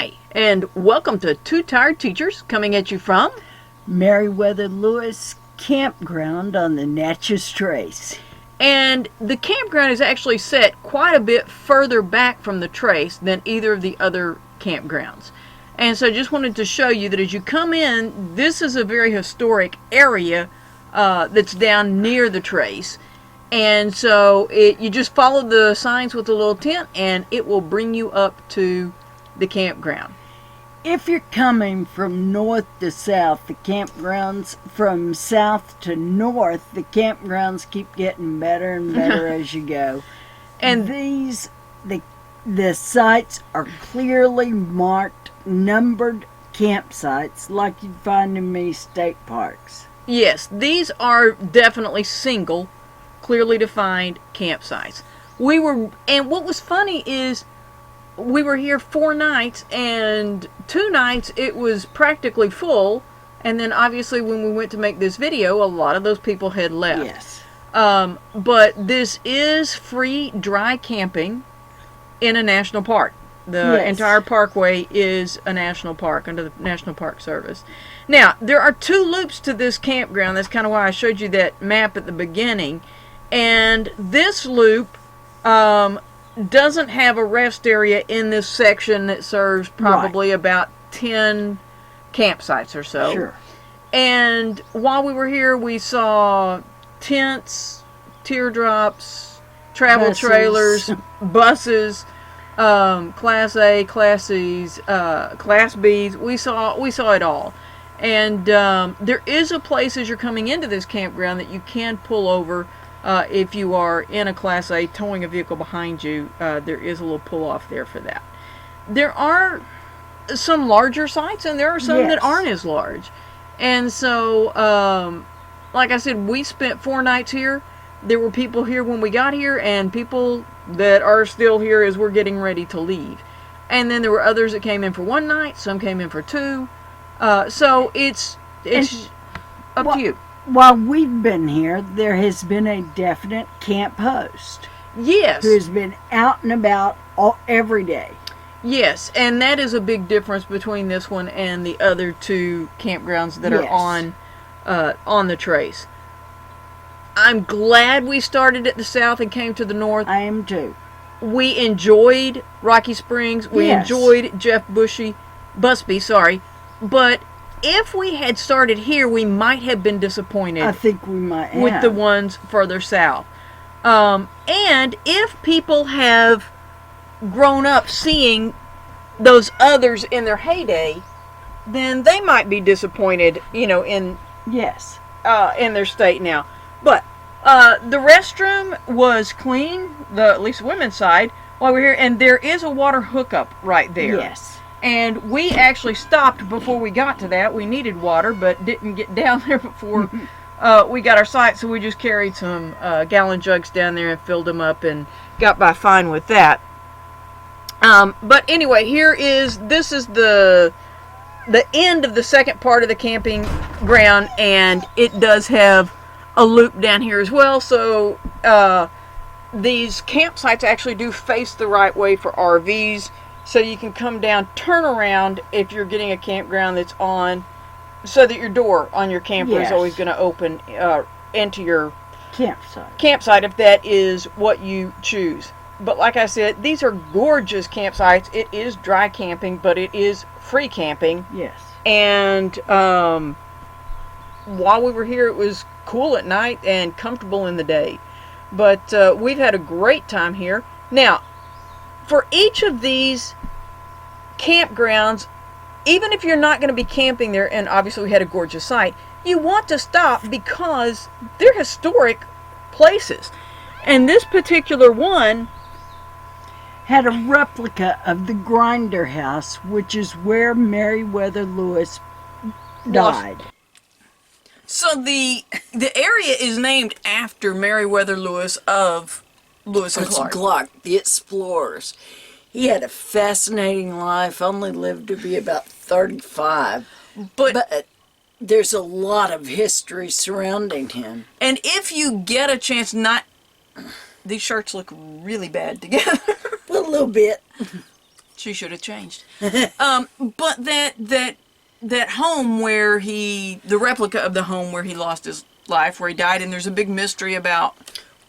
Hi, and welcome to Two Tired Teachers coming at you from Meriwether Lewis Campground on the Natchez Trace. And the campground is actually set quite a bit further back from the trace than either of the other campgrounds. And so I just wanted to show you that as you come in, this is a very historic area that's down near the trace. And so you just follow the signs with the little tent and it will bring you up to the campground. If you're coming from north to south, the campgrounds from south to north, the campgrounds keep getting better and better as you go. And the sites are clearly marked, numbered campsites like you'd find in many state parks. Yes, these are definitely single, clearly defined campsites. And what was funny is we were here 4 nights, and 2 nights it was practically full, and then obviously when we went to make this video, a lot of those people had left. Yes. But this is free dry camping in a national park. The entire parkway is a national park under the National Park Service. Now, there are 2 loops to this campground. That's kind of why I showed you that map at the beginning. And this loop doesn't have a rest area in this section that serves probably about 10 campsites or so. Sure. And while we were here, we saw tents, teardrops, travel trailers, buses, Class A, Class C's, Class B's. We saw it all. And there is a place as you're coming into this campground that you can pull over. If you are in a Class A towing a vehicle behind you, there is a little pull-off there for that. There are some larger sites, and there are some that aren't as large. And so, like I said, we spent 4 nights here. There were people here when we got here, and people that are still here as we're getting ready to leave. And then there were others that came in for 1 night. Some came in for 2. So it's up to you. While we've been here, there has been a definite camp host. Yes. Who's been out and about every day. Yes, and that is a big difference between this one and the other 2 campgrounds that are on the trace. I'm glad we started at the south and came to the north. I am too. We enjoyed Rocky Springs. We enjoyed Busby, but if we had started here, we might have been disappointed. I think we might have. With the ones further south. And if people have grown up seeing those others in their heyday, then they might be disappointed, in their state now. But the restroom was clean, at least the women's side, while we're here, and there is a water hookup right there. Yes. And we actually stopped before we got to that. We needed water, but didn't get down there before we got our sight, so we just carried some gallon jugs down there and filled them up and got by fine with that. But anyway, this is the end of the second part of the camping ground, and it does have a loop down here as well, so these campsites actually do face the right way for RVs. So you can come down, turn around if you're getting a campground that's on, so that your door on your camper is always going to open into your campsite if that is what you choose. But like I said, these are gorgeous campsites. It is dry camping, but it is free camping. Yes. And while we were here, it was cool at night and comfortable in the day. But we've had a great time here. Now, for each of these campgrounds, even if you're not going to be camping there, and obviously we had a gorgeous site, you want to stop because they're historic places. And this particular one had a replica of the Grinder House, which is where Meriwether Lewis died. So the area is named after Meriwether Lewis of Lewis and Clark. The explorers. He had a fascinating life, only lived to be about 35. But there's a lot of history surrounding him. And if you get a chance, these shirts look really bad together. A little bit. She should have changed. But that home where the replica of the home where he lost his life, where he died, and there's a big mystery about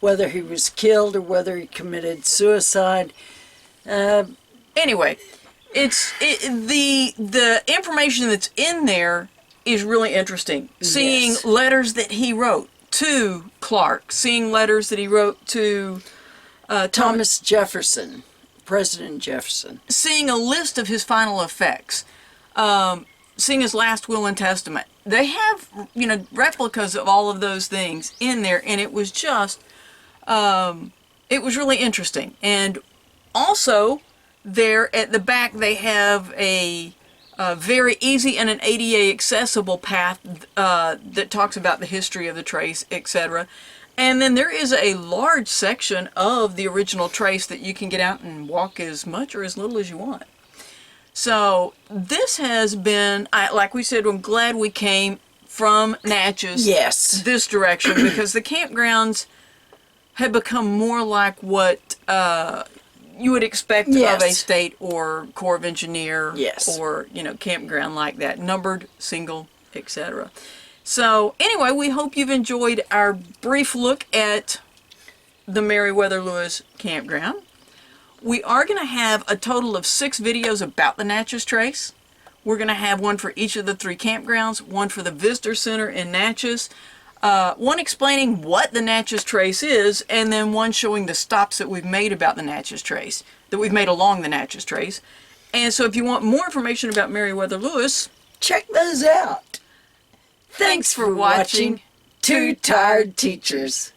whether he was killed or whether he committed suicide. Anyway, the information that's in there is really interesting. Seeing letters that he wrote to Clark, seeing letters that he wrote to Thomas Jefferson, President Jefferson. Seeing a list of his final effects, seeing his last will and testament. They have, replicas of all of those things in there, and it was just, it was really interesting. And also, there at the back, they have a very easy and an ADA accessible path that talks about the history of the trace, etc. And then there is a large section of the original trace that you can get out and walk as much or as little as you want. So this has been, like we said, I'm glad we came from Natchez this direction, because the campgrounds have become more like what you would expect of a state or Corps of Engineer or, campground like that, numbered, single, etc. So anyway, we hope you've enjoyed our brief look at the Meriwether Lewis Campground. We are going to have a total of 6 videos about the Natchez Trace. We're going to have one for each of the 3 campgrounds, one for the Visitor Center in Natchez, one explaining what the Natchez Trace is, and then one showing the stops that we've made about the Natchez Trace, that we've made along the Natchez Trace. And so if you want more information about Meriwether Lewis, check those out. Thanks for watching Two Tired Teachers.